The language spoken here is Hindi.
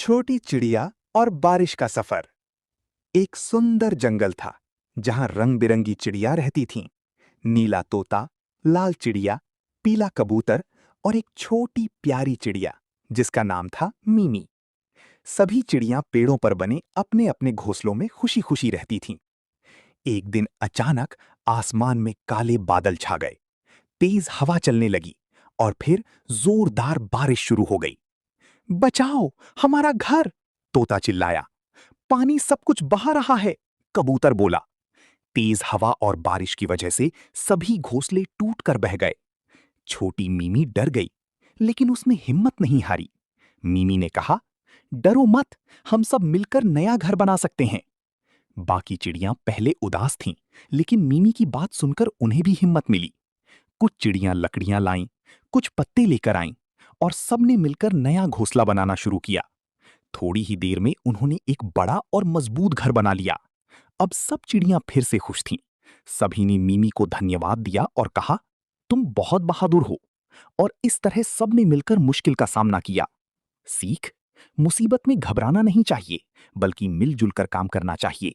छोटी चिड़िया और बारिश का सफर। एक सुंदर जंगल था जहां रंग बिरंगी चिड़िया रहती थीं। नीला तोता, लाल चिड़िया, पीला कबूतर और एक छोटी प्यारी चिड़िया जिसका नाम था मीमी। सभी चिड़ियां पेड़ों पर बने अपने अपने घोंसलों में खुशी खुशी रहती थीं। एक दिन अचानक आसमान में काले बादल छा गए, तेज हवा चलने लगी और फिर जोरदार बारिश शुरू हो गई। बचाओ, हमारा घर! तोता चिल्लाया। पानी सब कुछ बहा रहा है, कबूतर बोला। तेज हवा और बारिश की वजह से सभी घोंसले टूटकर बह गए। छोटी मीमी डर गई, लेकिन उसने हिम्मत नहीं हारी। मीमी ने कहा, डरो मत, हम सब मिलकर नया घर बना सकते हैं। बाकी चिड़ियां पहले उदास थीं, लेकिन मीमी की बात सुनकर उन्हें भी हिम्मत मिली। कुछ चिड़ियां लकड़ियां लाईं, कुछ पत्ते लेकर आईं और सबने मिलकर नया घोंसला बनाना शुरू किया। थोड़ी ही देर में उन्होंने एक बड़ा और मजबूत घर बना लिया। अब सब चिड़ियां फिर से खुश थीं। सभी ने मीमी को धन्यवाद दिया और कहा, तुम बहुत बहादुर हो। और इस तरह सबने मिलकर मुश्किल का सामना किया। सीख, मुसीबत में घबराना नहीं चाहिए, बल्कि मिलजुल कर काम करना चाहिए।